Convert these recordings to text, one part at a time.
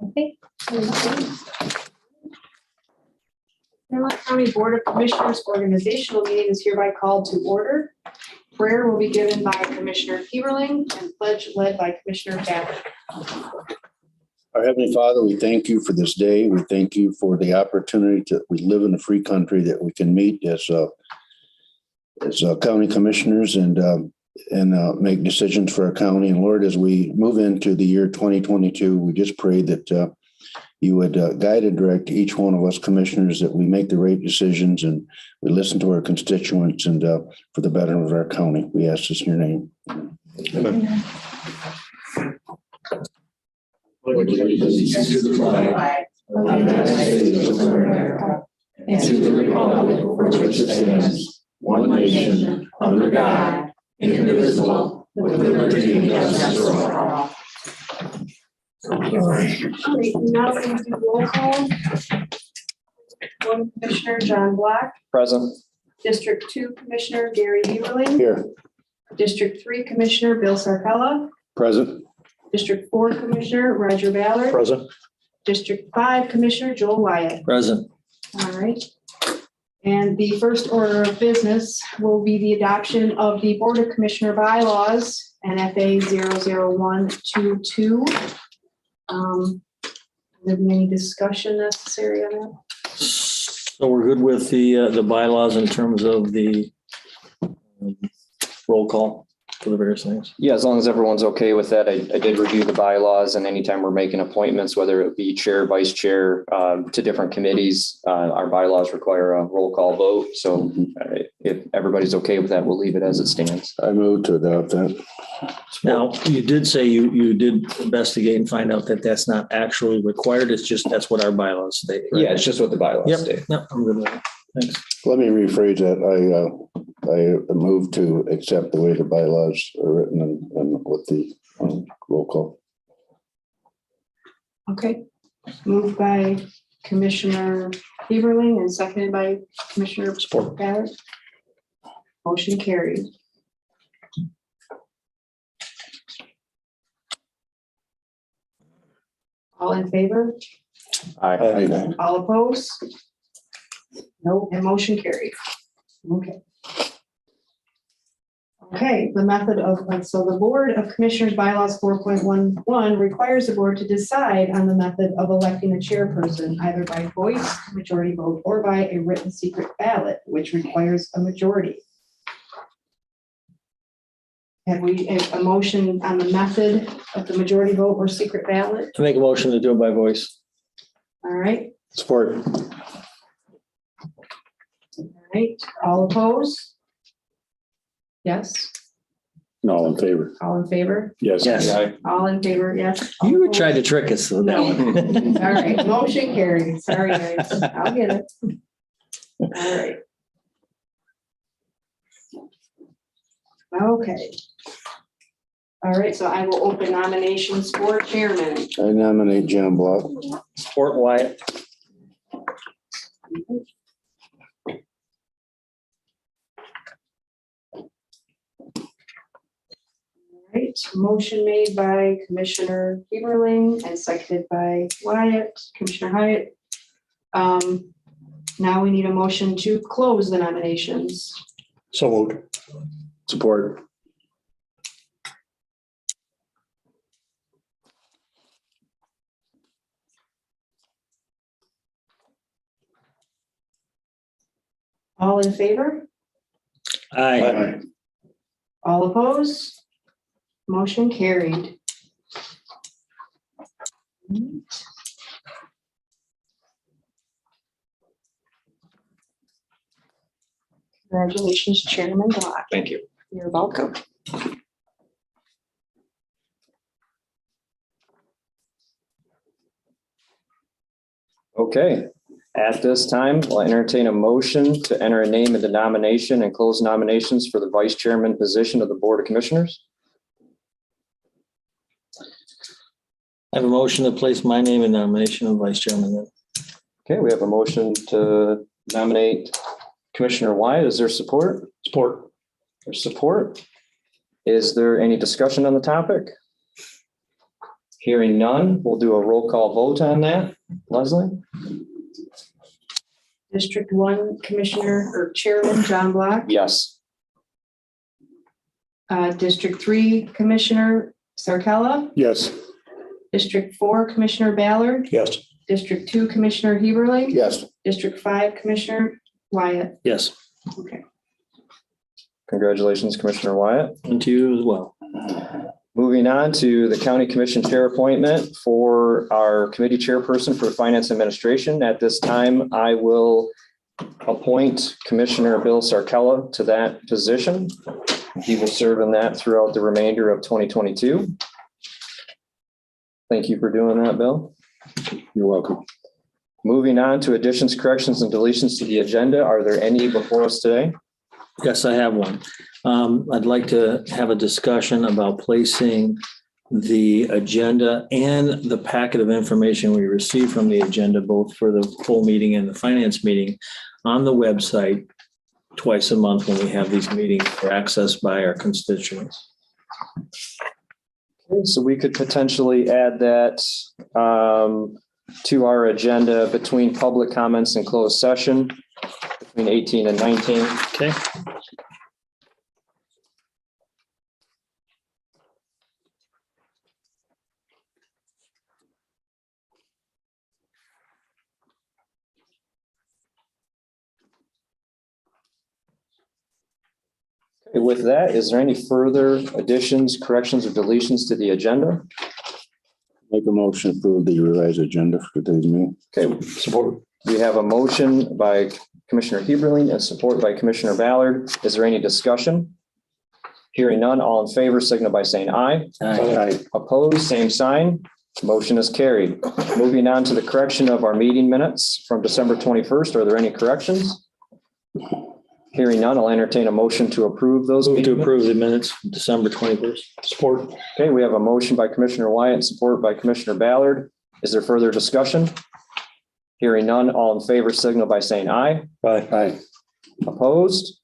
Okay. Fairmont County Board of Commissioners organizational meeting is hereby called to order. Prayer will be given by Commissioner Heberling and pledge led by Commissioner Ballard. Our Heavenly Father, we thank you for this day. We thank you for the opportunity we live in a free country, that we can meet as county commissioners and make decisions for our county. And Lord, as we move into the year 2022, we just pray that you would guide and direct each one of us commissioners, that we make the right decisions and we listen to our constituents and for the betterment of our county. We ask this in your name. Amen. Allegiance to the flag of the United States of America and to the republic for which it stands, one nation, under God, indivisible, with liberty and justice for all. Now we do roll call. One Commissioner John Black, Present. District 2 Commissioner Gary Heberling, Here. District 3 Commissioner Bill Sarkella, Present. District 4 Commissioner Roger Ballard, Present. District 5 Commissioner Joel Wyatt. Present. All right. And the first order of business will be the adoption of the Board of Commissioner bylaws, NFA 00122. Is there any discussion necessary on that? So we're good with the bylaws in terms of the roll call for the various things. Yeah, as long as everyone's okay with that. I did review the bylaws, and anytime we're making appointments, whether it be chair, vice chair, to different committees, our bylaws require a roll call vote. So if everybody's okay with that, we'll leave it as it stands. I move to adopt that. Now, you did say you did investigate and find out that that's not actually required. It's just, that's what our bylaws state. Right? Yeah, it's just what the bylaws state. Yep, I'm good with it. Thanks. Let me rephrase that. I move to accept the way the bylaws are written and with the roll call. Okay. Moved by Commissioner Heberling and seconded by Commissioner Ballard. Motion carried. All in favor? Aye. All opposed? No, and motion carried. Okay. Okay, the method of, so the Board of Commissioners bylaws 4.11 requires the board to decide on the method of electing a chairperson, either by voice, majority vote, or by a written secret ballot, which requires a majority. Have we a motion on the method of the majority vote or secret ballot? To make a motion to do it by voice. All right, Support. all right, all opposed? Yes, No, in favor. all in favor? Yes. Yes. All in favor, yes. All You opposed? tried to trick us with that one. All right, motion carried. Sorry, guys. I'll get it. All right. Okay. All right, so I will open nominations for chairman. I nominate John Block. Support Wyatt. All right, motion made by Commissioner Heberling and seconded by Wyatt, Commissioner Hyatt. Now we need a motion to close the nominations. So moved. Support. All in favor? Aye. All opposed? Motion carried. Congratulations, Chairman Block. Thank you. You're welcome. Okay. At this time, I'll entertain a motion to enter a name into nomination and close nominations for the vice chairman position of the Board of Commissioners. I have a motion to place my name in nomination of vice chairman. Then. Okay, we have a motion to nominate Commissioner Wyatt. Is there support? Support. There's support. Is there any discussion on the topic? Hearing none, we'll do a roll call vote on that. Leslie? District 1 Commissioner or Chairman John Black. Yes. District 3 Commissioner Sarkella. Yes. District 4 Commissioner Ballard. Yes. District 2 Commissioner Heberly. Yes. District 5 Commissioner Wyatt. Yes, Okay. Congratulations, Commissioner Wyatt. and to you as well. Moving on to the county commission chair appointment for our committee chairperson for finance administration. At this time, I will appoint Commissioner Bill Sarkella to that position. He will serve in that throughout the remainder of 2022. Thank you for doing that, Bill. You're welcome. Moving on to additions, corrections, and deletions to the agenda. Are there any before us today? Yes, I have one. I'd like to have a discussion about placing the agenda and the packet of information we received from the agenda, both for the full meeting and the finance meeting, on the website twice a month when we have these meetings for access by our constituents. Okay, so we could potentially add that to our agenda between public comments and closed session between 18 and 19. Okay. Okay, with that, is there any further additions, corrections, or deletions to the agenda? Make a motion to approve the revised agenda for today's meeting. Okay, support. We have a motion by Commissioner Heberling and support by Commissioner Ballard. Is there any discussion? Hearing none, all in favor, signal by saying aye. Aye. Opposed, same sign. Motion is carried. Moving on to the correction of our meeting minutes from December 21st. Are there any corrections? Hearing none, I'll entertain a motion to approve those. Move to meeting minutes. approve the minutes from December 21st. Support. Okay, we have a motion by Commissioner Wyatt and support by Commissioner Ballard. Is there further discussion? Hearing none, all in favor signal by saying aye. Aye. Opposed?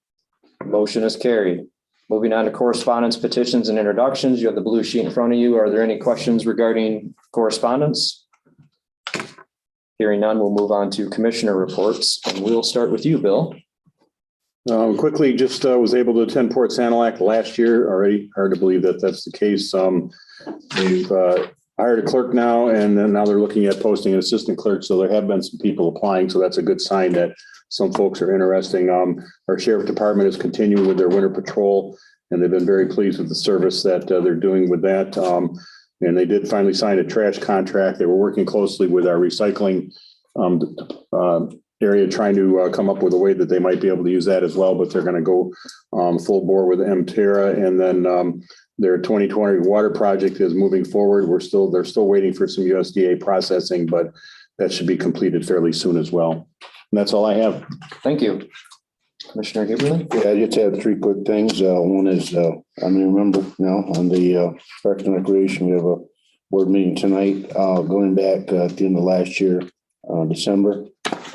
Motion is carried. Moving on to correspondence, petitions, and introductions. You have the blue sheet in front of you. Are there any questions regarding correspondence? Hearing none, we'll move on to commissioner reports, and we'll start with you, Bill. Quickly, just was able to attend Port Sanilac last year already. Hard to believe that that's the case. They've hired a clerk now, and then now they're looking at posting an assistant clerk. So there have been some people applying. So that's a good sign that some folks are interesting. Our sheriff department is continuing with their winter patrol, and they've been very pleased with the service that they're doing with that. And they did finally sign a trash contract. They were working closely with our recycling area, trying to come up with a way that they might be able to use that as well, but they're going to go full bore with MTerra. And then their 2020 water project is moving forward. They're still waiting for some USDA processing, but that should be completed fairly soon as well. And that's all I have. Thank you. Commissioner Heberlin? Yeah, I just have three quick things. One is, remember now on the Parks and Recreation, we have a board meeting tonight, going back at the end of last year, December.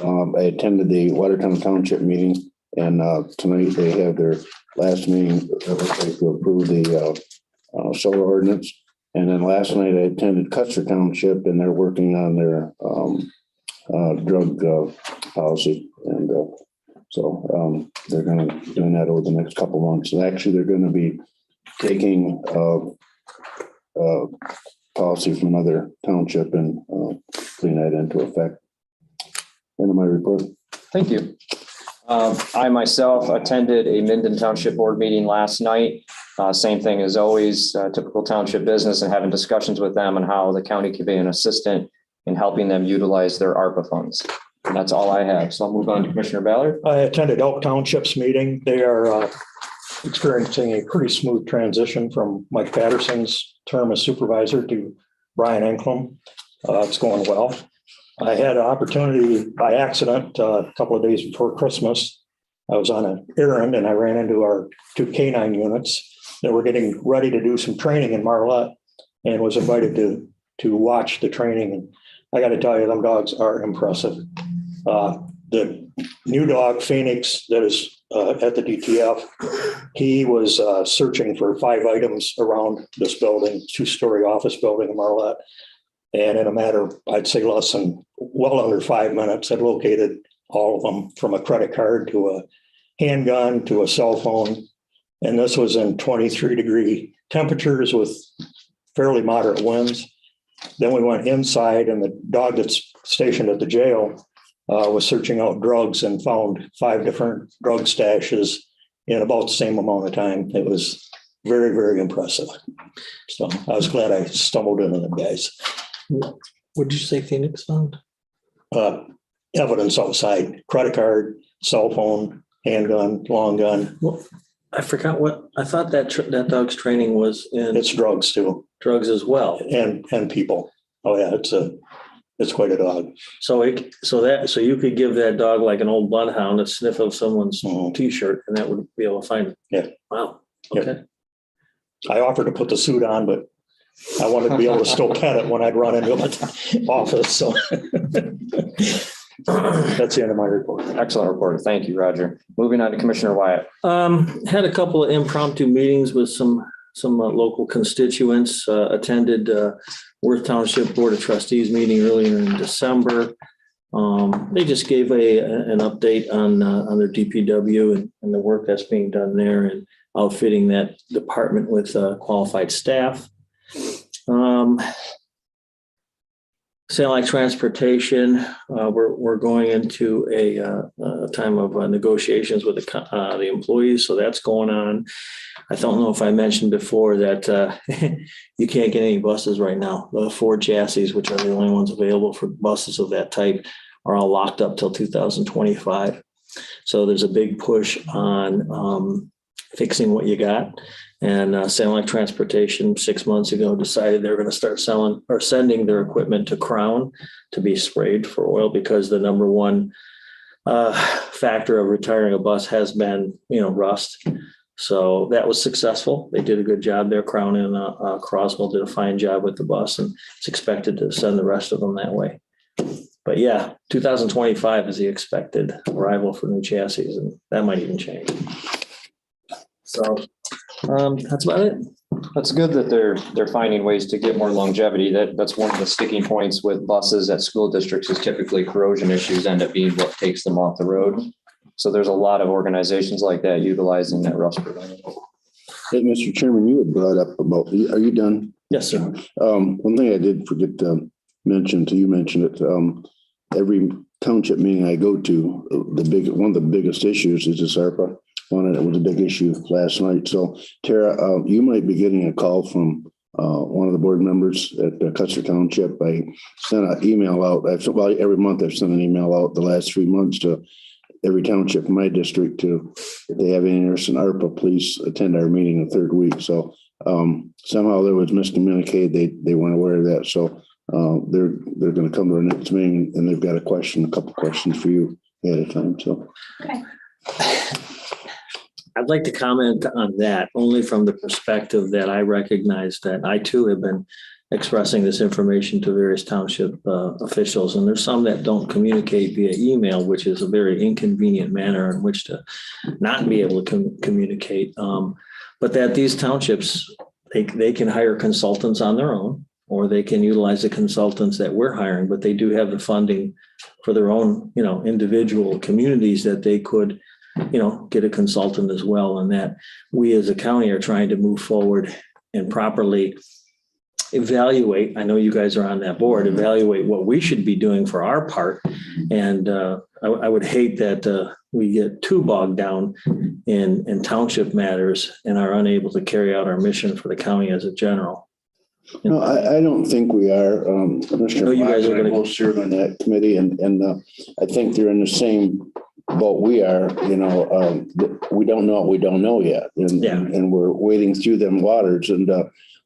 I attended the Watertown Township meeting, and tonight they have their last meeting to approve the solar ordinance. And then last night I attended Custer Township, and they're working on their drug policy. And so they're going to be doing that over the next couple of months. And actually, they're going to be taking policy from another township and putting that into effect. End of my report. Thank you. I myself attended a Minden Township Board meeting last night. Same thing as always, typical township business, and having discussions with them on how the county can be an assistant in helping them utilize their ARPA funds. And that's all I have. So I'll move on to Commissioner Ballard. I attended Elk Township's meeting. They are experiencing a pretty smooth transition from Mike Patterson's term as supervisor to Brian Enklum. It's going well. I had an opportunity by accident a couple of days before Christmas. I was on an errand and I ran into our two canine units that were getting ready to do some training in Marlette, and was invited to watch the training. And I got to tell you, them dogs are impressive. The new dog, Phoenix, that is at the DTF. He was searching for 5 items around this building, 2-story office building in Marlette. And in a matter of, I'd say less than, well under 5 minutes, had located all of them, from a credit card to a handgun to a cell phone. And this was in 23-degree temperatures with fairly moderate winds. Then we went inside, and the dog that's stationed at the jail was searching out drugs and found 5 different drug stashes in about the same amount of time. It was very, very impressive. So I was glad I stumbled into them guys. What did you say Phoenix found? Evidence outside: credit card, cell phone, handgun, long gun. Well, I forgot what, I thought that that dog's training was in It's drugs too, drugs as well. and people. Oh yeah, it's quite a dog. So you could give that dog like an old bloodhound a sniff of someone's Mhm. t-shirt and that would be able to find it. Yeah. Wow. Yeah. Okay. I offered to put the suit on, but I wanted to be able to still pet it when I'd run into my office. So that's the end of my report. Excellent report. Thank you, Roger. Moving on to Commissioner Wyatt. Had a couple of impromptu meetings with some local constituents, attended Worth Township Board of Trustees meeting earlier in December. They just gave an update on their DPW and the work that's being done there and outfitting that department with qualified staff. Satellite transportation, we're going into a time of negotiations with the employees, so that's going on. I don't know if I mentioned before that you can't get any buses right now. The Ford chassis, which are the only ones available for buses of that type, are all locked up till 2025. So there's a big push on fixing what you got. And Satellite Transportation 6 months ago decided they were going to start selling or sending their equipment to Crown to be sprayed for oil, because the number one factor of retiring a bus has been, rust. So that was successful. They did a good job there. Crown and Croswell did a fine job with the bus, and it's expected to send the rest of them that way. But yeah, 2025 is the expected arrival for new chassis, and that might even change. So that's about it. That's good that they're finding ways to get more longevity. That's one of the sticking points with buses at school districts is typically corrosion issues end up being what takes them off the road. So there's a lot of organizations like that utilizing that rust prevention. Hey, Mr. Chairman, you had brought up about, are you done? Yes, sir. One thing I did forget to mention, you mentioned it, every township meeting I go to, one of the biggest issues is this ARPA. It was a big issue last night. So Tara, you might be getting a call from one of the board members at Custer Township. I sent an email out. Every month I've sent an email out the last 3 months to every township in my district to, if they have any interest in ARPA, please attend our meeting the third week. So somehow there was miscommunicated. They weren't aware of that. So they're going to come to our next meeting, and they've got a couple questions for you ahead of time. So. Okay. I'd like to comment on that only from the perspective that I recognize that I too have been expressing this information to various township officials. And there's some that don't communicate via email, which is a very inconvenient manner in which to not be able to communicate. But that these townships, they can hire consultants on their own, or they can utilize the consultants that we're hiring, but they do have the funding for their own, individual communities that they could get a consultant as well. And that we as a county are trying to move forward and properly evaluate. I know you guys are on that board, evaluate what we should be doing for our part. And I would hate that we get too bogged down in township matters and are unable to carry out our mission for the county as a general. No, I don't think we are. Commissioner, you guys are going to both serve on that committee, and I think they're in the same boat we are. We don't know what we don't know yet, and we're wading through them waters. And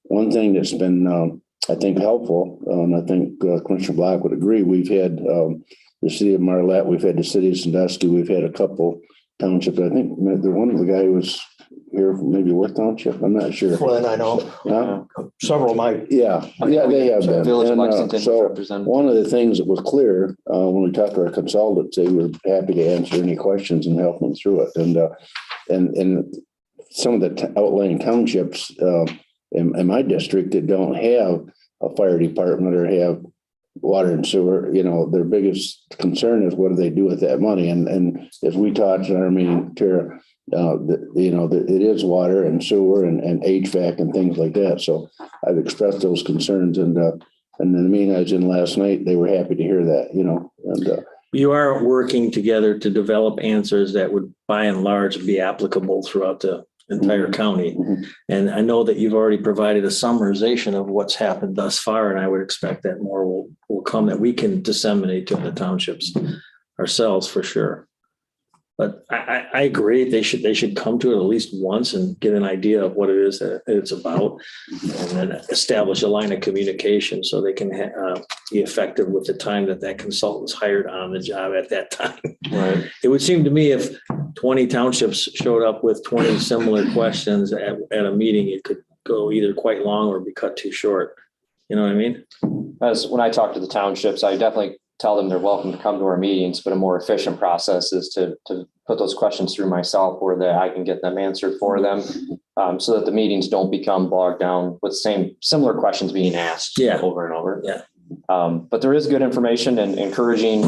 one thing that's been, I think, helpful, and I think Commissioner Black would agree, we've had the city of Marlette, we've had the city of Sandusky, we've had a couple townships. I think one of the guy was here from maybe Worth Township? I'm not sure. Flynn, I know, Huh? several of my, Yeah, they have been. Village of And, Lexington so represented. one of the things that was clear, when we talked to our consultants, they were happy to answer any questions and help them through it. And some of the outlying townships, in my district that don't have a fire department or have water and sewer, their biggest concern is what do they do with that money? And as we talked in our meeting, Tara, it is water and sewer and HVAC and things like that. So I've expressed those concerns, and in the meeting I was in last night, they were happy to hear that, and You are working together to develop answers that would by and large be applicable throughout the entire county. Mhm. And I know that you've already provided a summarization of what's happened thus far, and I would expect that more will come that we can disseminate to the townships ourselves for sure. But I agree, they should come to it at least once and get an idea of what it is that it's about, and then establish a line of communication so they can be effective with the time that consultant's hired on the job at that time. Right. It would seem to me if 20 townships showed up with 20 similar questions at a meeting, it could go either quite long or be cut too short. You know what I mean? As when I talk to the townships, I definitely tell them they're welcome to come to our meetings, but a more efficient process is to put those questions through myself where that I can get them answered for them, so that the meetings don't become bogged down with similar questions being asked over and over. Yeah. But there is good information and encouraging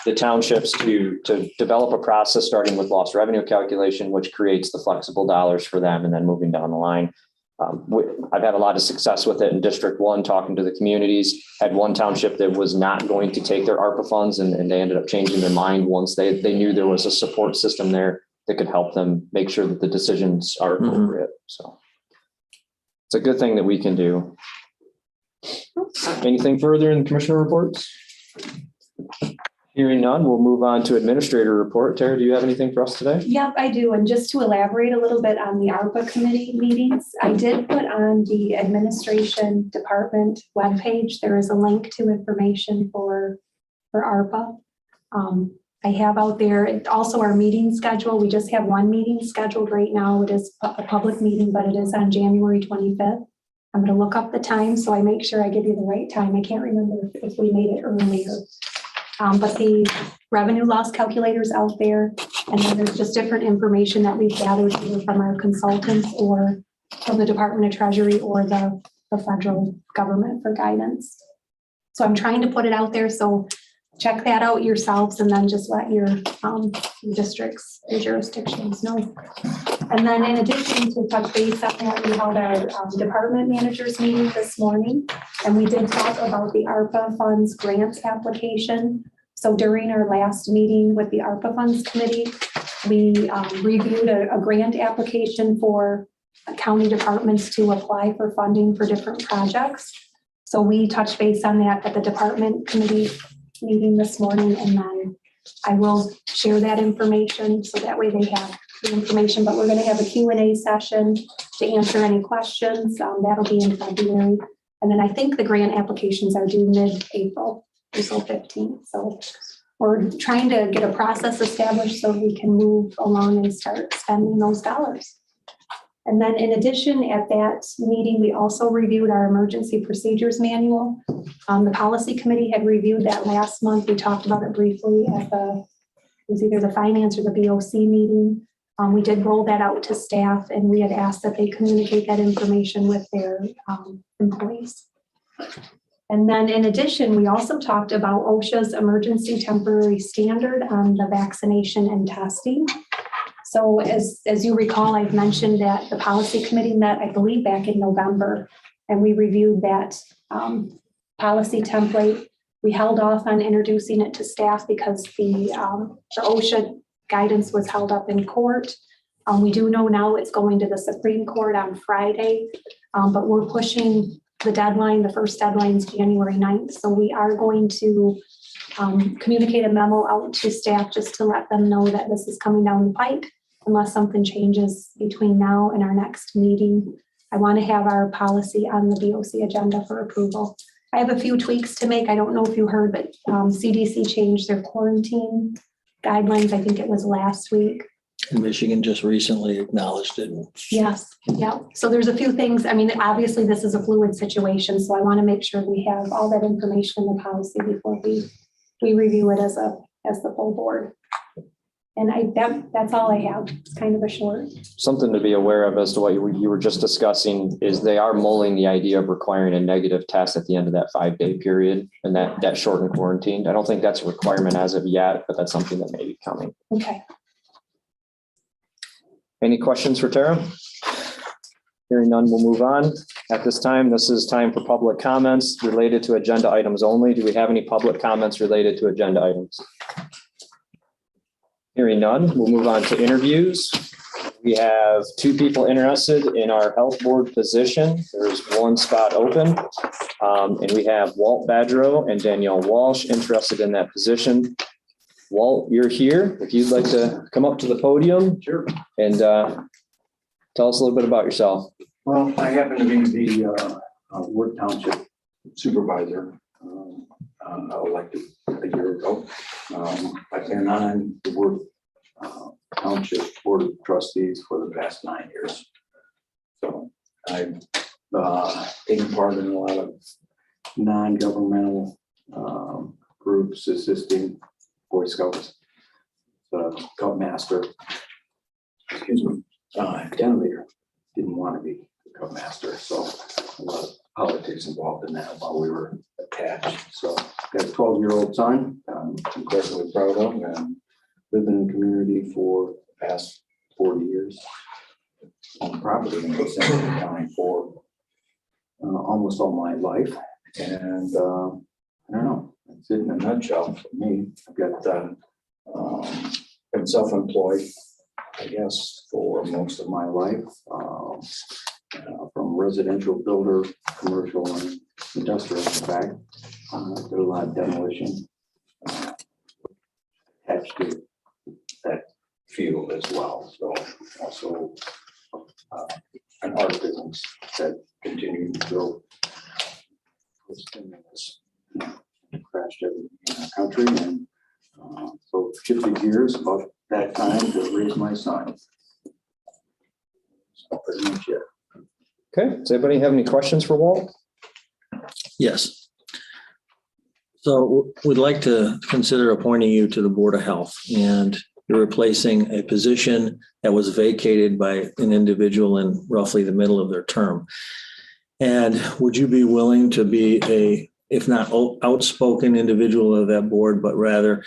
the townships to develop a process starting with lost revenue calculation, which creates the flexible dollars for them and then moving down the line. I've had a lot of success with it in District 1, talking to the communities. Had one township that was not going to take their ARPA funds, and they ended up changing their mind once they knew there was a support system there that could help them make sure that the decisions are appropriate. So it's a good thing that we can do. Anything further in commissioner reports? Hearing none, we'll move on to administrator report. Tara, do you have anything for us today? Yep, I do. And just to elaborate a little bit on the ARPA committee meetings, I did put on the administration department webpage. There is a link to information for ARPA. I have out there also our meeting schedule. We just have one meeting scheduled right now. It is a public meeting, but it is on January 25th. I'm going to look up the time so I make sure I give you the right time. I can't remember if we made it earlier. But the revenue loss calculators out there, and then there's just different information that we've gathered either from our consultants or from the Department of Treasury or the federal government for guidance. So I'm trying to put it out there. So check that out yourselves and then just let your districts, your jurisdictions know. And then in addition to touch base on that, we held our department managers meeting this morning, and we did talk about the ARPA funds grants application. So during our last meeting with the ARPA funds committee, we reviewed a grant application for county departments to apply for funding for different projects. So we touched base on that at the department committee meeting this morning, and then I will share that information so that way they have the information, but we're going to have a Q&A session to answer any questions. That'll be in February. And then I think the grant applications are due mid-April, April 15th. So we're trying to get a process established so we can move along and start spending those dollars. And then in addition, at that meeting, we also reviewed our emergency procedures manual. The policy committee had reviewed that last month. We talked about it briefly at it was either the finance or the BOC meeting. We did roll that out to staff, and we had asked that they communicate that information with their employees. And then in addition, we also talked about OSHA's emergency temporary standard on the vaccination and testing. So as you recall, I've mentioned that the policy committee met, I believe, back in November, and we reviewed that policy template. We held off on introducing it to staff because the OSHA guidance was held up in court. We do know now it's going to the Supreme Court on Friday, but we're pushing the deadline. The first deadline is January 9th. So we are going to communicate a memo out to staff just to let them know that this is coming down the pike unless something changes between now and our next meeting. I want to have our policy on the BOC agenda for approval. I have a few tweaks to make. I don't know if you heard, but CDC changed their quarantine guidelines. I think it was last week. And Michigan just recently acknowledged it. Yes, yeah. So there's a few things. I mean, obviously, this is a fluid situation, so I want to make sure we have all that information in the policy before we review it as the full board. And that's all I have. It's kind of a short. Something to be aware of as to what you were just discussing is they are mulling the idea of requiring a negative test at the end of that 5-day period and that shortened quarantine. I don't think that's a requirement as of yet, but that's something that may be coming. Okay. Any questions for Tara? Hearing none, we'll move on. At this time, this is time for public comments related to agenda items only. Do we have any public comments related to agenda items? Hearing none, we'll move on to interviews. We have 2 people interested in our health board position. There's 1 spot open. And we have Walt Badgerow and Danielle Walsh interested in that position. Walt, you're here. If you'd like to come up to the podium. Sure. And tell us a little bit about yourself. Well, I happen to be the Wood Township Supervisor, elected a year ago. I've been on the Wood Township Board of Trustees for the past 9 years. So I've taken part in a lot of non-governmental groups assisting Boy Scouts, Scout Master, Denver didn't want to be the Cub Master, so a lot of politics involved in that while we were attached. So got a 12-year-old son I'm incredibly proud of, and lived in the community for the past 40 years. On property in the Central County for almost all my life, and I don't know. That's it in a nutshell for me. I've got been self-employed, I guess, for most of my life, from residential builder, commercial, and industrial. In fact, did a lot of demolition attached to that field as well. So also an art business that continued to grow. Crashed everything in our country, and so shifted gears about that time to raise my son. So pretty much it. Okay, does anybody have any questions for Walt? Yes. So we'd like to consider appointing you to the Board of Health, and you're replacing a position that was vacated by an individual in roughly the middle of their term. And would you be willing to be if not outspoken individual of that board, but rather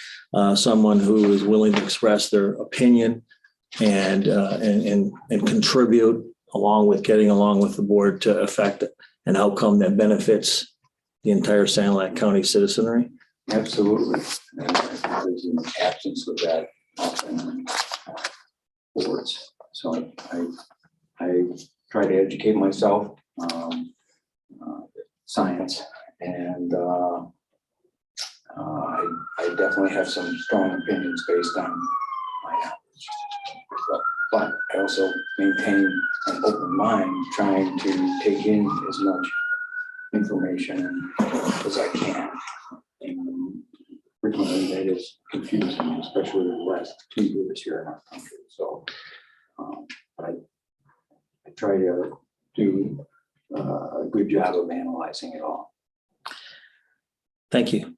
someone who is willing to express their opinion and contribute getting along with the board to affect an outcome that benefits the entire Sanilac County citizenry? Absolutely. And there's an absence of that often boards. So I try to educate myself, science, and I definitely have some strong opinions based on my knowledge. But I also maintain an open mind, trying to take in as much information as I can. And frequently that is confusing, especially the last 2 years here in our country. So I try to do a good job of analyzing it all. Thank you.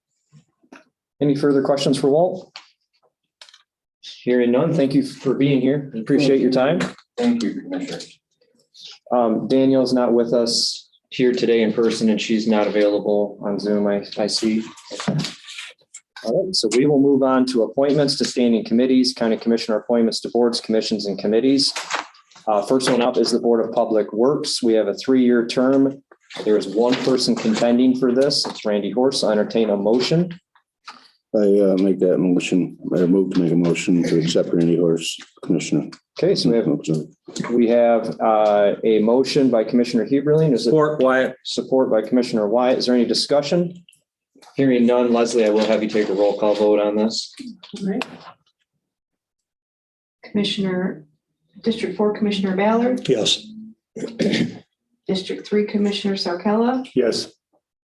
Any further questions for Walt? Hearing none, thank you for being here. Appreciate your time. Thank you, Commissioner. Danielle's not with us here today in person, and she's not available on Zoom, I see. All right, so we will move on to appointments to standing committees, county commissioner appointments to boards, commissions, and committees. First one up is the Board of Public Works. We have a 3-year term. There is one person contending for this. It's Randy Horse. I entertain a motion. I make that motion. I move to make a motion to accept Randy Horse, Commissioner. Okay, so we have a motion by Commissioner Heberling. Is it Support Wyatt. support by Commissioner Wyatt? Is there any discussion? Hearing none, Leslie, I will have you take a roll call vote on this. All right. District 4 Commissioner Ballard, Yes. District 3 Commissioner Sarkella, Yes.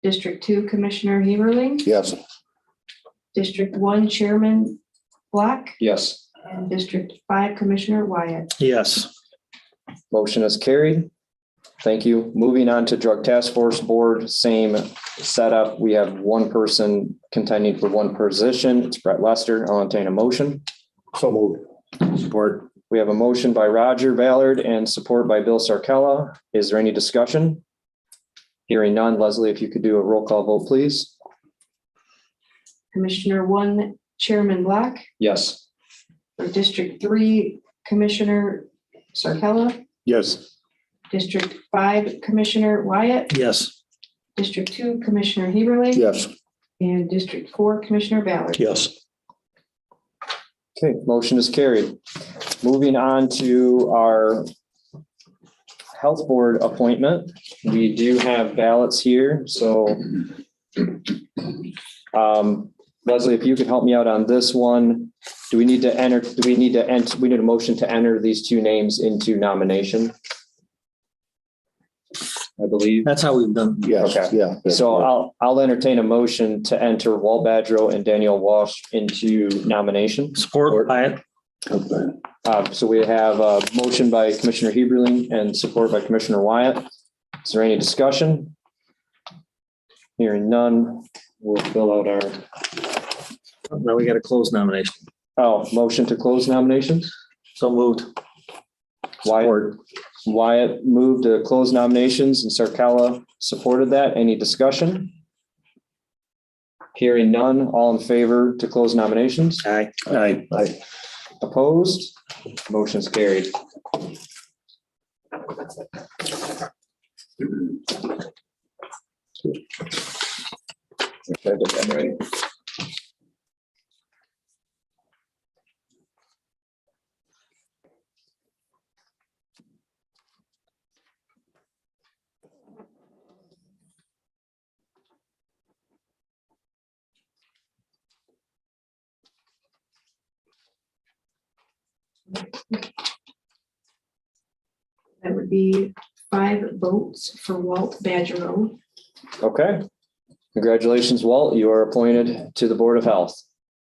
District 2 Commissioner Heberling, Yes. District 1 Chairman Black, Yes. And District 5, Commissioner Wyatt. Yes. Motion is carried. Thank you. Moving on to Drug Task Force Board, same setup. We have one person contending for one position. It's Brett Lester. I'll entertain a motion. So moved. Support. We have a motion by Roger Ballard and support by Bill Sarkella. Is there any discussion? Hearing none. Leslie, if you could do a roll call vote, please. Commissioner 1, Chairman Black. Yes. For District 3, Commissioner Sarkella. Yes. District 5, Commissioner Wyatt. Yes. District 2, Commissioner Heberly. Yes. And District 4, Commissioner Ballard. Yes. Okay, motion is carried. Moving on to our Health Board appointment. We do have ballots here, so Leslie, if you could help me out on this one. Do we need to enter, we need a motion to enter these two names into nomination? I believe. That's how we've done. Yes, Okay. yeah. So I'll entertain a motion to enter Walt Badgerow and Danielle Walsh into nomination. Support Wyatt. Okay. So we have a motion by Commissioner Heberling and support by Commissioner Wyatt. Is there any discussion? Hearing none, we'll fill out our, Now we got to close nomination. motion to close nominations. So moved. Wyatt moved to close nominations and Sarkella supported that. Any discussion? Hearing none, all in favor to close nominations? Aye. Aye. Opposed? Motion's carried. Okay, I did that right. That would be 5 votes for Walt Badgerow. Okay. Congratulations, Walt. You are appointed to the Board of Health.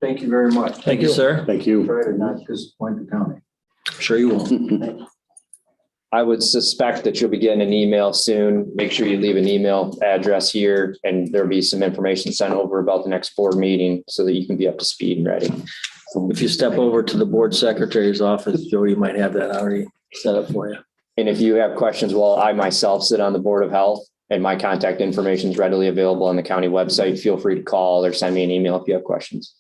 Thank you very much. Thank you, sir. Thank you. Try to not disappoint the county. Sure you will. I would suspect that you'll be getting an email soon. Make sure you leave an email address here and there'll be some information sent over about the next board meeting so that you can be up to speed and ready. If you step over to the board secretary's office, Jody might have that already set up for you. And if you have questions, well, I myself sit on the Board of Health and my contact information is readily available on the county website. Feel free to call or send me an email if you have questions.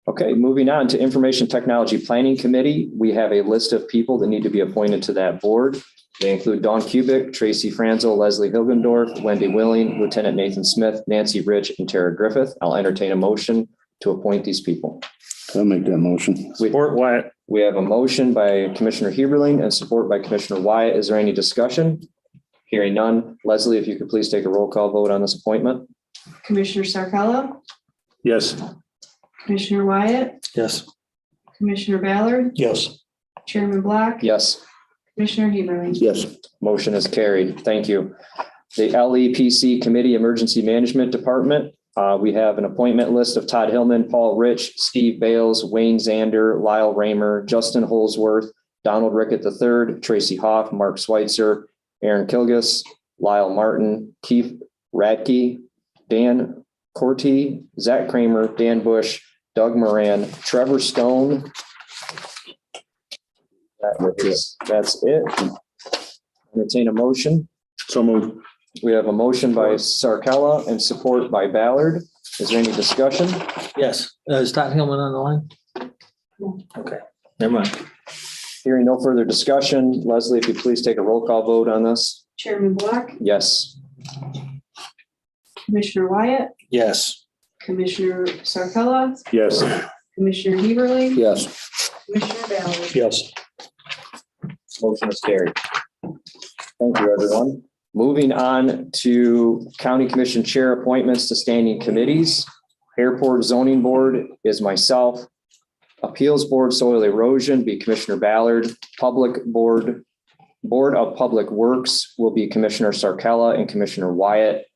Okay, moving on to Information Technology Planning Committee. We have a list of people that need to be appointed to that board. They include Dawn Kubik, Tracy Franzel, Leslie Hilgendorf, Wendy Willing, Lieutenant Nathan Smith, Nancy Rich, and Tara Griffith. I'll entertain a motion to appoint these people. I'll make that motion. Support Wyatt. We have a motion by Commissioner Heberling and support by Commissioner Wyatt. Is there any discussion? Hearing none. Leslie, if you could please take a roll call vote on this appointment. Commissioner Sarkella. Yes. Commissioner Wyatt. Yes. Commissioner Ballard. Yes. Chairman Black. Yes. Commissioner Heberly. Yes. Motion is carried. Thank you. The LEPC Committee Emergency Management Department. We have an appointment list of Todd Hillman, Paul Rich, Steve Bales, Wayne Zander, Lyle Raymer, Justin Holsworth, Donald Rickett III, Tracy Hoff, Mark Schweitzer, Aaron Kilgus, Lyle Martin, Keith Radke, Dan Corti, Zach Kramer, Dan Bush, Doug Moran, Trevor Stone. That's it. Entertain a motion. So moved. We have a motion by Sarkella and support by Ballard. Is there any discussion? Yes. Is Todd Hillman on the line? Okay, never mind. Hearing no further discussion, Leslie, if you please take a roll call vote on this. Chairman Black. Yes. Commissioner Wyatt. Yes. Commissioner Sarkella. Yes. Commissioner Heberly. Yes. Commissioner Ballard. Yes. Motion is carried. Thank you, everyone. Moving on to County Commission Chair appointments to standing committees. Airport Zoning Board is myself. Appeals Board Soil Erosion be Commissioner Ballard. Public Board of Public Works will be Commissioner Sarkella and Commissioner Wyatt.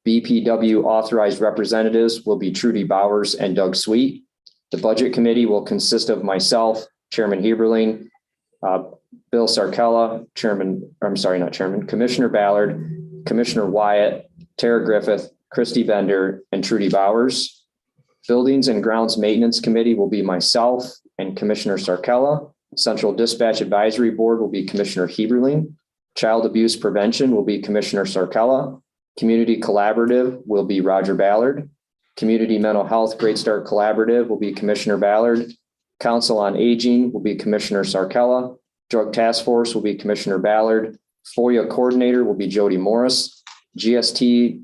BPW Authorized Representatives will be Trudy Bowers and Doug Sweet. The Budget Committee will consist of myself, Chairman Heberling, Bill Sarkella, Commissioner Ballard, Commissioner Wyatt, Tara Griffith, Christy Bender, and Trudy Bowers. Buildings and Grounds Maintenance Committee will be myself and Commissioner Sarkella. Central Dispatch Advisory Board will be Commissioner Heberling. Child Abuse Prevention will be Commissioner Sarkella. Community Collaborative will be Roger Ballard. Community Mental Health Great Start Collaborative will be Commissioner Ballard. Council on Aging will be Commissioner Sarkella. Drug Task Force will be Commissioner Ballard. FOIA Coordinator will be Jody Morris. GST,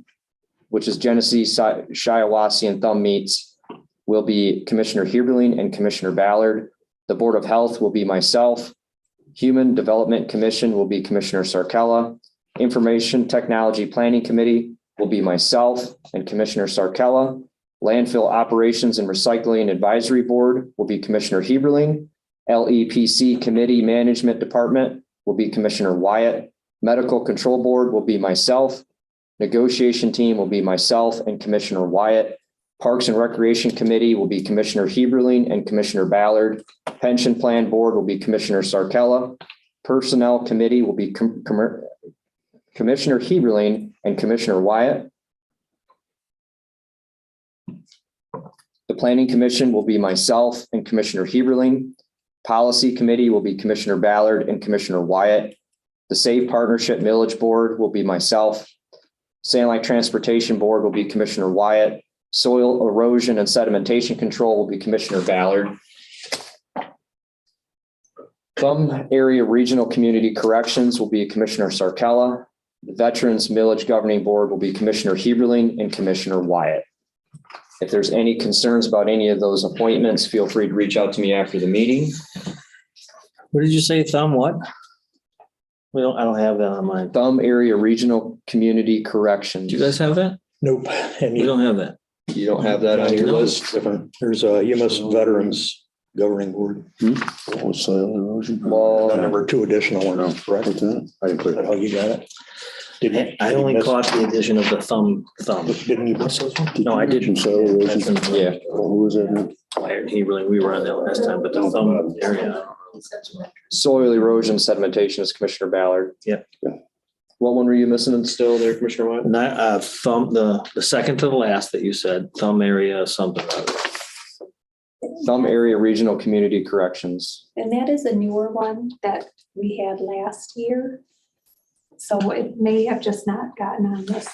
which is Genesee, Shiawassee, and Thumb Meats, will be Commissioner Heberling and Commissioner Ballard. The Board of Health will be myself. Human Development Commission will be Commissioner Sarkella. Information Technology Planning Committee will be myself and Commissioner Sarkella. Landfill Operations and Recycling Advisory Board will be Commissioner Heberling. LEPC Committee Management Department will be Commissioner Wyatt. Medical Control Board will be myself. Negotiation Team will be myself and Commissioner Wyatt. Parks and Recreation Committee will be Commissioner Heberling and Commissioner Ballard. Pension Plan Board will be Commissioner Sarkella. Personnel Committee will be Commissioner Heberling and Commissioner Wyatt. The Planning Commission will be myself and Commissioner Heberling. Policy Committee will be Commissioner Ballard and Commissioner Wyatt. The Save Partnership Millage Board will be myself. Sand Lake Transportation Board will be Commissioner Wyatt. Soil Erosion and Sedimentation Control will be Commissioner Ballard. Thumb Area Regional Community Corrections will be Commissioner Sarkella. The Veterans Millage Governing Board will be Commissioner Heberling and Commissioner Wyatt. If there's any concerns about any of those appointments, feel free to reach out to me after the meeting. What did you say, Thumb, what? I don't have that on mine. Thumb Area Regional Community Corrections. Do you guys have that? Nope. And We don't have that. You don't have that on your No. list? different. There's a UMass Veterans Governing Board. What was soil erosion? Well, Number 2 additional ones, correct? What's that? I didn't put it. Oh, you got it? Didn't I only caught the addition of the thumb. Didn't you miss those one? No, I didn't. Soil erosion. yeah. Who was that now? Wired Heberling, we were on that last time, but the thumb area. Soil Erosion Sedimentation is Commissioner Ballard. Yeah. What one were you missing still there, Commissioner Wyatt? Not, thumb, the second to the last that you said, thumb area, something. Thumb Area Regional Community Corrections. And that is a newer one that we had last year. So it may have just not gotten on this.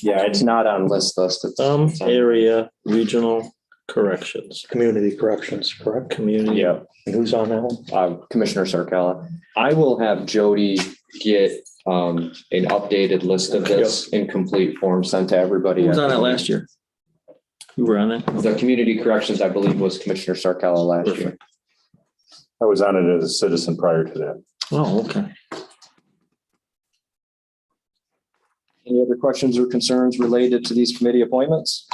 Yeah, it's not on list. It's Thumb Area Regional Corrections, Community Corrections, correct? Community. Yeah, And who's on that one? Commissioner Sarkella. I will have Jody get an updated list of this in complete form sent to everybody. Who was on that last year? You were on it? The Community Corrections, I believe, was Commissioner Sarkella last year. I was on it as a citizen prior to that. Oh, okay. Any other questions or concerns related to these committee appointments?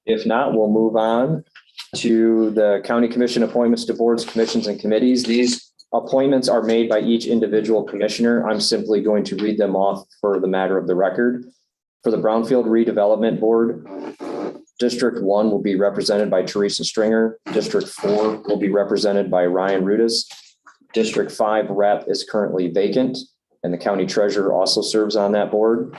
If not, we'll move on to the county commission appointments to boards, commissions, and committees. These appointments are made by each individual commissioner. I'm simply going to read them off for the matter of the record. For the Brownfield Redevelopment Board, District 1 will be represented by Teresa Stringer. District 4 will be represented by Ryan Rudis. District 5 rep is currently vacant, and the county treasurer also serves on that board.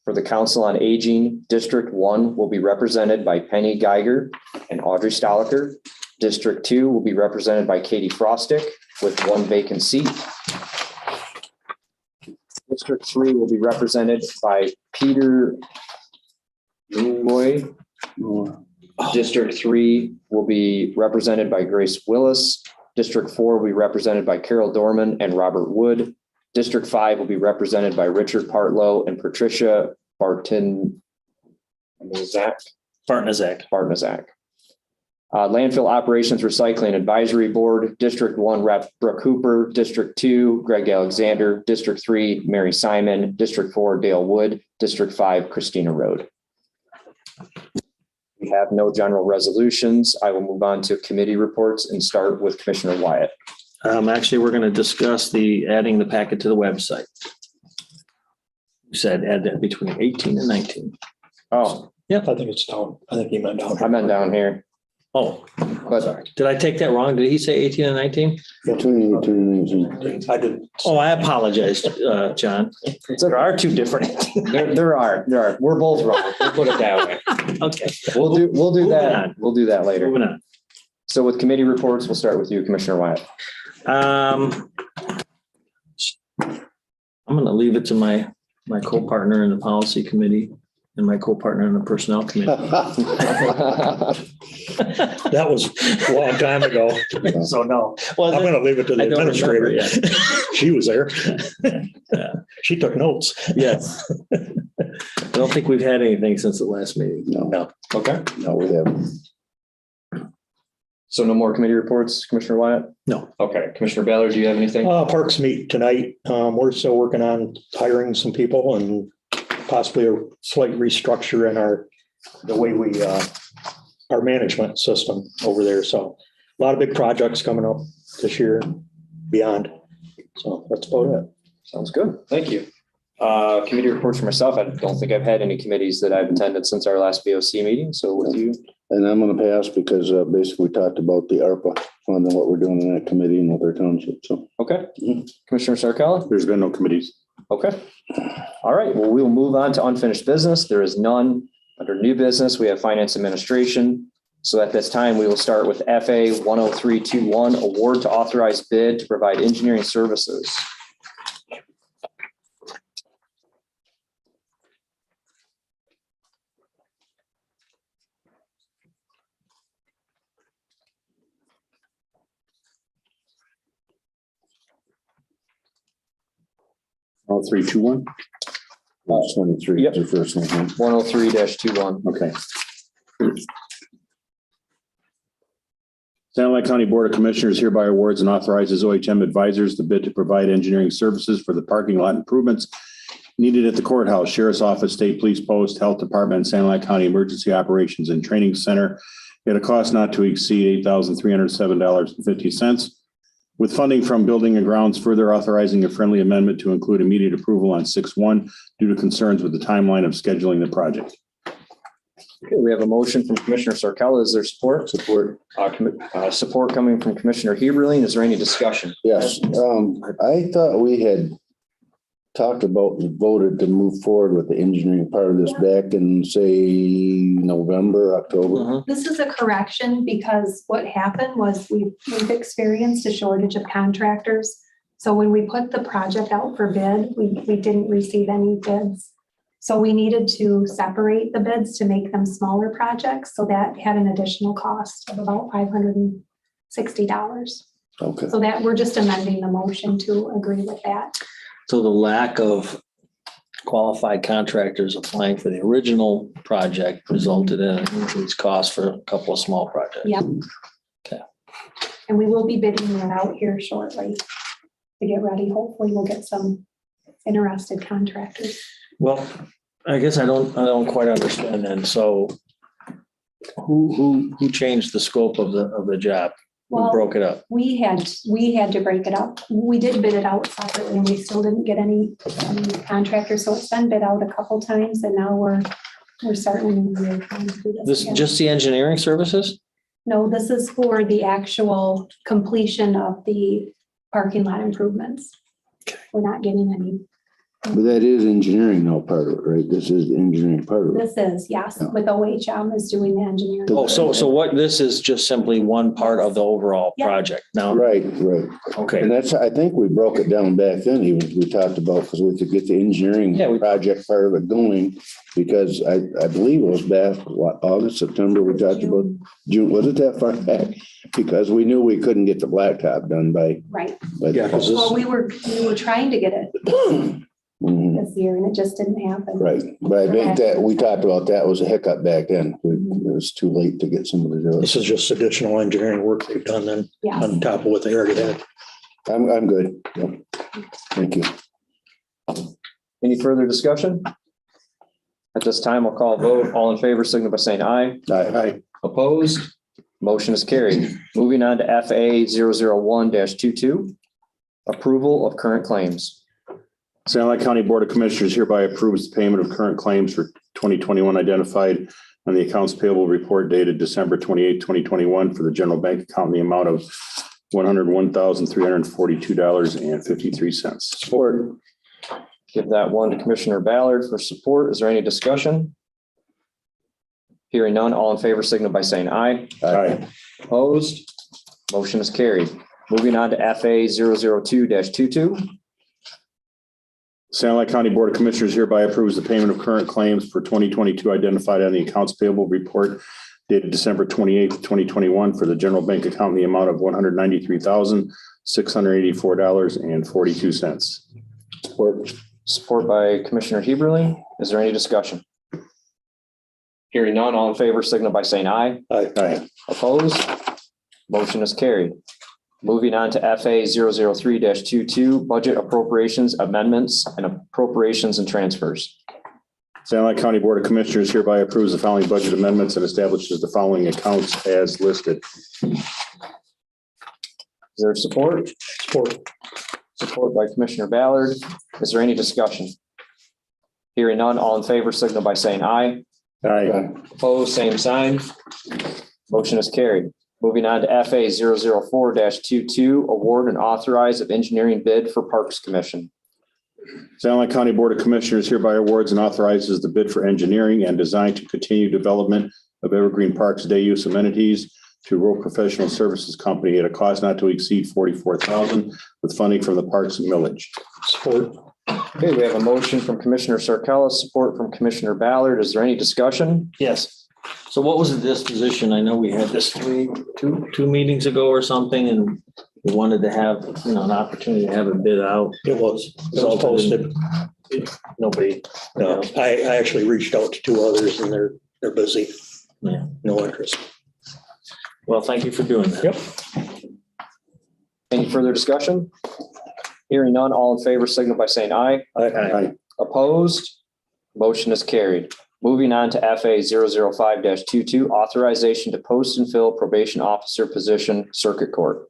For the Council on Aging, District 1 will be represented by Penny Geiger and Audrey Stoliker. District 2 will be represented by Katie Frostick with 1 vacant seat. District 3 will be represented by Peter Moy. District 3 will be represented by Grace Willis. District 4 will be represented by Carol Dorman and Robert Wood. District 5 will be represented by Richard Partlow and Patricia Bartnazak. Landfill Operations Recycling Advisory Board, District 1 Rep. Brooke Hooper, District 2 Greg Alexander, District 3 Mary Simon, District 4 Dale Wood, District 5 Christina Road. We have no general resolutions. I will move on to committee reports and start with Commissioner Wyatt. Actually, we're going to discuss adding the packet to the website. You said add that between 18 and 19. Oh, Yep, I think it's down. I think he meant down. I meant down here, Oh, but sorry. Did I take that wrong? Did he say 18 and 19? 2018. I did. Oh, I apologize, John. There are two different. there are. We're both wrong. We'll put it that way. Okay. We'll do Moving that. on. We'll do that later. Moving on. So with committee reports, we'll start with you, Commissioner Wyatt. I'm going to leave it to my co-partner in the policy committee and my co-partner in the personnel committee. That was a long time ago. So no, I'm going to leave it to the I don't remember administrator. She was there. She took notes. Yes. I don't think we've had anything since the last meeting. No, Okay. no, we haven't. So no more committee reports, Commissioner Wyatt? No. Okay. Commissioner Ballard, do you have anything? Parks meet tonight. We're still working on hiring some people and possibly a slight restructure in the way we, our management system over there. So a lot of big projects coming up this year, beyond. So that's about it. Sounds good. Thank you. Committee reports for myself. I don't think I've had any committees that I've attended since our last BOC meeting. So with you, And I'm going to pass because basically we talked about the ARPA fund and what we're doing in that committee and with our township. So okay. Commissioner Sarkella? There's been no committees. Okay. All right. Well, we'll move on to unfinished business. There is none. Under new business, we have finance administration. So at this time, we will start with FA 10321, award to authorize bid to provide engineering services. All 321. 23 Yep. is the first one. huh? 103-21. Okay. Satellite County Board of Commissioners hereby awards and authorizes OHM advisors the bid to provide engineering services for the parking lot improvements needed at the courthouse, sheriff's office, state police post, health department, and Satellite County Emergency Operations and Training Center at a cost not to exceed $8,307.50. With funding from Building and Grounds, further authorizing a friendly amendment to include immediate approval on 6/1 due to concerns with the timeline of scheduling the project. Okay, we have a motion from Commissioner Sarkella. Is there support? Support. Support coming from Commissioner Heberlein. Is there any discussion? Yes. I thought we had talked about and voted to move forward with the engineering part of this back in, say, November, October. This is a correction because what happened was we've experienced a shortage of contractors. So when we put the project out for bid, we didn't receive any bids. So we needed to separate the bids to make them smaller projects. So that had an additional cost of about $560. Okay. So that we're just amending the motion to agree with that. So the lack of qualified contractors applying for the original project resulted in an increased cost for a couple of small projects. Yep. Okay. And we will be bidding that out here shortly to get ready. Hopefully we'll get some interested contractors. Well, I guess I don't quite understand then. So who changed the scope of the job? Who Well, broke it up? we had to break it up. We did bid it out separately and we still didn't get any contractors. So it's been bid out a couple times and now we're starting to do This, this again. just the engineering services? No, this is for the actual completion of the parking lot improvements. We're not getting any. But that is engineering now part of it, right? This is the engineering part of it. This is, yes, Yeah. with OHM is doing the engineering. Oh, so what, this is just simply one part of the overall Yeah. project now? Right. Okay. And that's, I think we broke it down back then, even we talked about, because we could get the engineering Yeah, we- project part of it going. Because I believe it was back, what, August, September, we talked about June, was it that far back? Because we knew we couldn't get the blacktop done by. Right. Yeah, because this, Well, we were trying to get it Mhm. this year and it just didn't happen. Right, but I think that we talked about that was a hiccup back then. It was too late to get somebody to do it. this is just additional engineering work they've done then Yes. on top of what they already had. I'm good. Yep. Thank you. Any further discussion? At this time, I'll call a vote. All in favor, signify by saying aye. Aye. Opposed? Motion is carried. Moving on to FA 001-22, approval of current claims. Satellite County Board of Commissioners hereby approves the payment of current claims for 2021 identified on the accounts payable report dated December 28, 2021 for the general bank account in the amount of $101,342.53. Support. Give that one to Commissioner Ballard for support. Is there any discussion? Hearing none, all in favor signal by saying aye. Aye. Opposed? Motion is carried. Moving on to FA 002-22. Sanilac County Board of Commissioners hereby approves the payment of current claims for 2022 identified on the accounts payable report dated December 28, 2021 for the general bank account in the amount of $193,684.42. Support. Support by Commissioner Heberly. Is there any discussion? Hearing none, all in favor signal by saying aye. Aye. Opposed? Motion is carried. Moving on to FA 003-22, budget appropriations, amendments, and appropriations and transfers. Sanilac County Board of Commissioners hereby approves the following budget amendments and establishes the following accounts as listed. Is there support? Support. Support by Commissioner Ballard. Is there any discussion? Hearing none, all in favor signal by saying aye. Aye. Opposed, same sign. Motion is carried. Moving on to FA 004-22, award and authorize of engineering bid for Parks Commission. Sanilac County Board of Commissioners hereby awards and authorizes the bid for engineering and design to continue development of Evergreen Park's day use amenities to Rural Professional Services Company at a cost not to exceed $44,000 with funding from the Parks Millage. Support. Okay, we have a motion from Commissioner Sarkella, support from Commissioner Ballard. Is there any discussion? Yes. So what was the disposition? I know we had this two meetings ago or something, and we wanted to have, an opportunity to have it bid out. It was posted. Nobody. No, I actually reached out to two others and they're busy. Yeah. No interest. Well, thank you for doing that. Yep. Any further discussion? Hearing none, all in favor signal by saying aye. Aye. Opposed? Motion is carried. Moving on to FA 005-22, authorization to post and fill probation officer position, Circuit Court.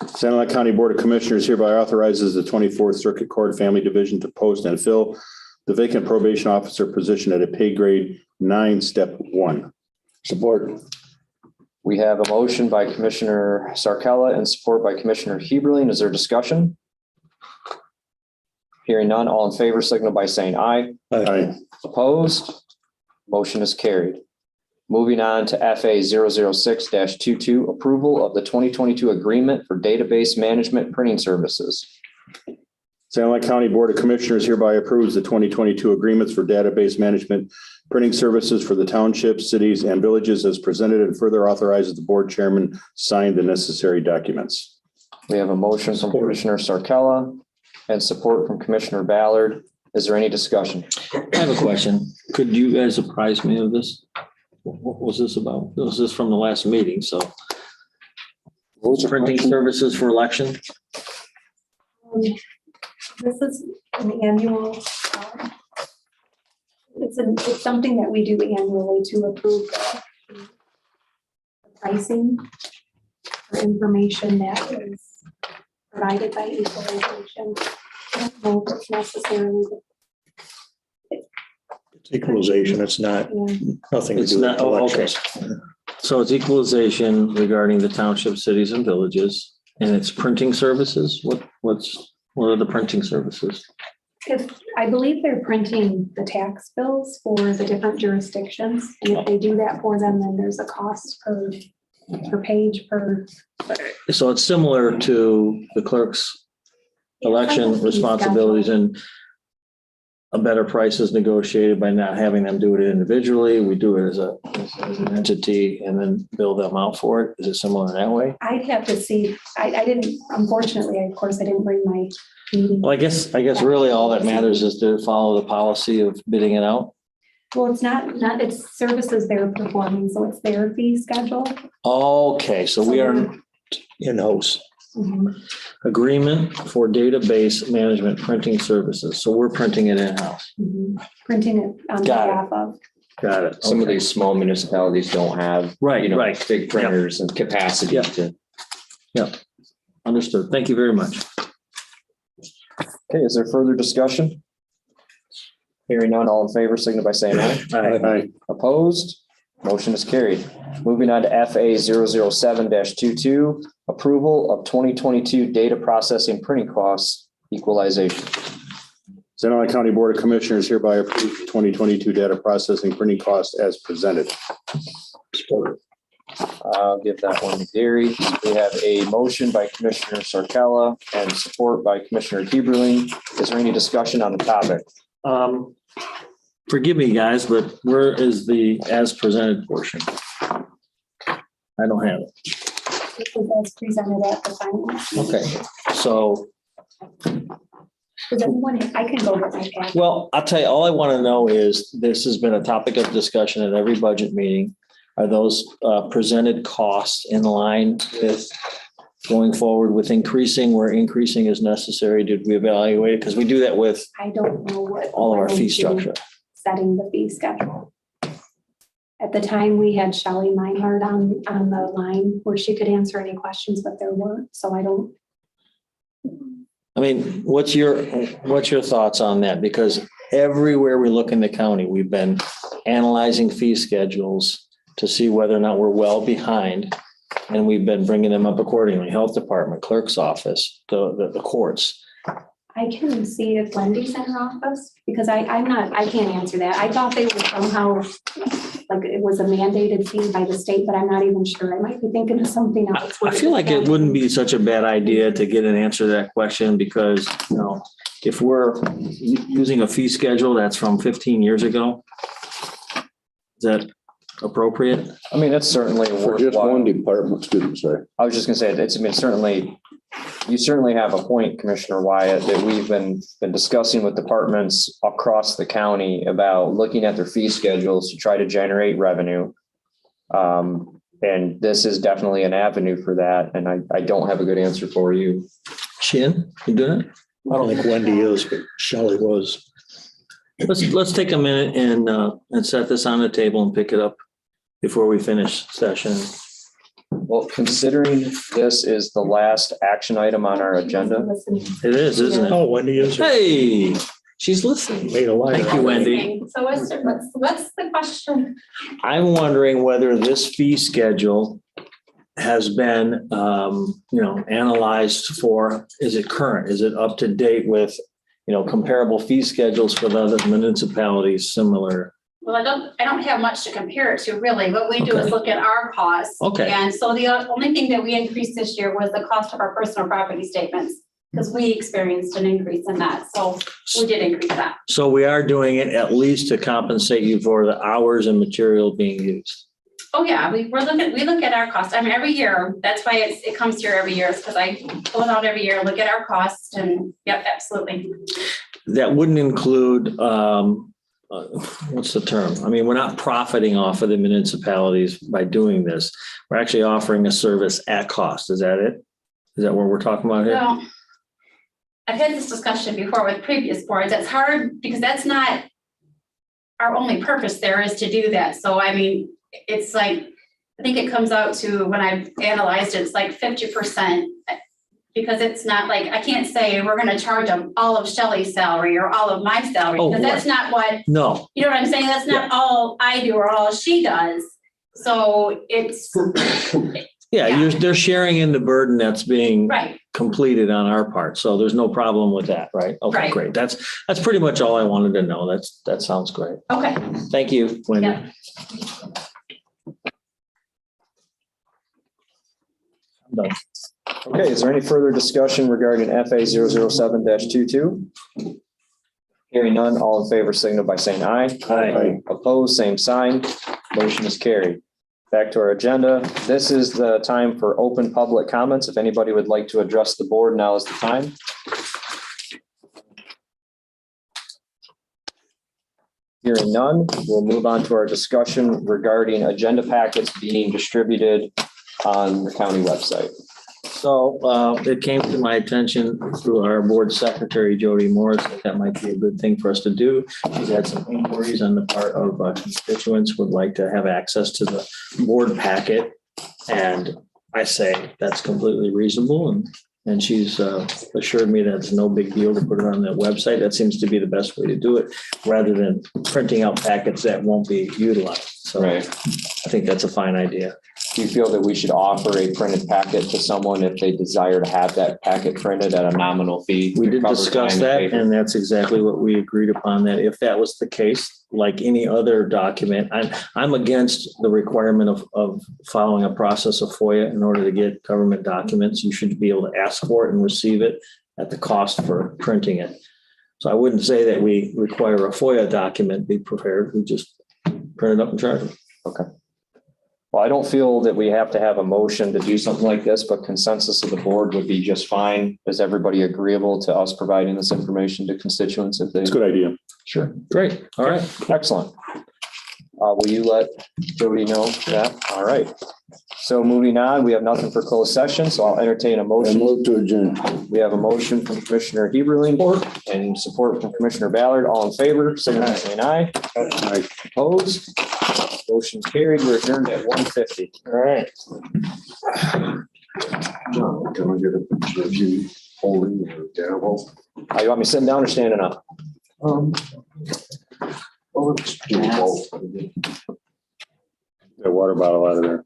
Sanilac County Board of Commissioners hereby authorizes the 24th Circuit Court Family Division to post and fill the vacant probation officer position at a pay grade 9, step 1. Support. We have a motion by Commissioner Sarkella and support by Commissioner Heberly. Is there discussion? Hearing none, all in favor signal by saying aye. Aye. Opposed? Motion is carried. Moving on to FA 006-22, approval of the 2022 agreement for database management printing services. Sanilac County Board of Commissioners hereby approves the 2022 agreements for database management printing services for the townships, cities, and villages as presented, and further authorizes the board chairman to sign the necessary documents. We have a motion from Commissioner Sarkella and support from Commissioner Ballard. Is there any discussion? I have a question. Could you guys apprise me of this? What was this about? Was this from the last meeting? So printing services for election? This is an annual, it's something that we do annually to approve the pricing for information that is provided by equalization. I don't know if it's necessarily, It's equalization. It's not, nothing to It's do with not, oh, okay. elections. So it's equalization regarding the township, cities, and villages, and it's printing services? What are the printing services? I believe they're printing the tax bills for the different jurisdictions. And if they do that for them, then there's a cost per page per. So it's similar to the clerk's election responsibilities, and a better price is negotiated by not having them do it individually. We do it as an entity and then bill them out for it. Is it similar in that way? I'd have to see, I didn't, unfortunately, of course, I didn't bring my meeting. Well, I guess really all that matters is to follow the policy of bidding it out. Well, it's not, it's services they're performing, so it's their fee schedule. Okay, so we are In-house. Mhm. agreement for database management printing services. So we're printing it in-house. Mhm. Printing it on Got it. behalf of. Got it. Some of Okay. these small municipalities don't have, Right, right. big printers and capacity Yeah. to. Understood. Thank you very much. Okay, is there further discussion? Hearing none, all in favor, signify by saying aye. Aye. Opposed? Motion is carried. Moving on to FA 007-22, approval of 2022 data processing printing costs equalization. Sonoma County Board of Commissioners hereby approve 2022 data processing printing costs as presented. I'll give that one to Gary. We have a motion by Commissioner Sarkella and support by Commissioner Heberling. Is there any discussion on the topic? Forgive me, guys, but where is the as presented portion? I don't have it. This is as presented at the finance. Okay, so, Does anyone, I can go with my packet. well, I'll tell you, all I want to know is, this has been a topic of discussion at every budget meeting. Are those presented costs in line with going forward with increasing where increasing is necessary? Did we evaluate it? Because we do that with I don't know what. all of our fee went into structure. Setting the fee schedule. At the time, we had Shelley Meinhardt on the line where she could answer any questions, but there weren't, so I don't. I mean, what's your thoughts on that? Because everywhere we look in the county, we've been analyzing fee schedules to see whether or not we're well behind. And we've been bringing them up accordingly. Health Department, Clerk's Office, the courts. I can see if Wendy's in her office, because I can't answer that. I thought they were somehow, like it was a mandated fee by the state, but I'm not even sure. I might be thinking of something else. I feel like it wouldn't be such a bad idea to get an answer to that question because, you know, if we're using a fee schedule that's from 15 years ago, is that appropriate? I mean, it's certainly For just one worthwhile. department, student, sorry. I was just gonna say, it's, I mean, certainly, you certainly have a point, Commissioner Wyatt, that we've been discussing with departments across the county about looking at their fee schedules to try to generate revenue. And this is definitely an avenue for that, and I don't have a good answer for you. Shin, you doing it? I don't think Wendy is, but Shelley was. Let's take a minute and set this on the table and pick it up before we finish session. Well, considering this is the last action item on our agenda, It is, isn't it? Oh, Wendy is. Hey, she's listening. Made a liar. Thank you, Wendy. So what's the question? I'm wondering whether this fee schedule has been, analyzed for, is it current? Is it up to date with, comparable fee schedules for the other municipalities similar? Well, I don't have much to compare it to really. What we do Okay. is look at our costs. Okay. And so the only thing that we increased this year was the cost of our personal property statements because we experienced an increase in that. So we did increase that. So we are doing it at least to compensate you for the hours and material being used. Oh, yeah, we look at our costs. I mean, every year, that's why it comes here every year, is because I pull it out every year, look at our costs and, yep, absolutely. That wouldn't include, what's the term? I mean, we're not profiting off of the municipalities by doing this. We're actually offering a service at cost. Is that it? Is that what we're talking about here? Well, I've had this discussion before with previous boards. It's hard because that's not our only purpose there is to do that. So, I mean, it's like, I think it comes out to, when I've analyzed it, it's like 50%. Because it's not like, I can't say we're going to charge them all of Shelley's salary or all of my salary, Oh, because that's not what, No. you know what I'm saying? That's not all I do or all she does. So it's, Yeah, Yeah. they're sharing in the burden that's being right, completed on our part. So there's no problem with that, right? Okay, Right. great. That's pretty much all I wanted to know. That sounds great. okay. Thank you, Wendy. Yeah. I'm done. okay, is there any further discussion regarding FA 007-22? Hearing none, all in favor signal by saying aye. Aye. Opposed, same sign. Motion is carried. Back to our agenda. This is the time for open public comments. If anybody would like to address the board, now is the time. Hearing none, we'll move on to our discussion regarding agenda packets being distributed on the county website. So it came to my attention through our board secretary, Jody Morris, that might be a good thing for us to do. We've had some inquiries on the part of constituents would like to have access to the board packet. And I say that's completely reasonable and And she's assured me that it's no big deal to put it on the website. That seems to be the best way to do it, rather than printing out packets that won't be utilized. So Right. I think that's a fine idea. Do you feel that we should offer a printed packet to someone if they desire to have that packet printed at a nominal fee? We to did cover discuss time that, paper? and that's exactly what we agreed upon, that if that was the case, like any other document, I'm against the requirement of following a process of FOIA in order to get government documents. You should be able to ask for it and receive it at the cost for printing it. So I wouldn't say that we require a FOIA document be prepared. We just print it up and charge them. Okay. Well, I don't feel that we have to have a motion to do something like this, but consensus of the board would be just fine. Is everybody agreeable to us providing this information to constituents if they? It's a good idea. Sure. Great. All right. Excellent. Will you let Jody know that? All right. So moving on, we have nothing for closed session, so I'll entertain a I motion. move to adjourn. We have a motion from Commissioner Heberlin and support from Commissioner Ballard. All in favor, signify by saying aye. Aye. Opposed? Motion carried. We're adjourned at 1:50. All right. John, can I get a picture of you holding your gavel? You want me sitting down or standing up? Well, let's do both. That water bottle out of there.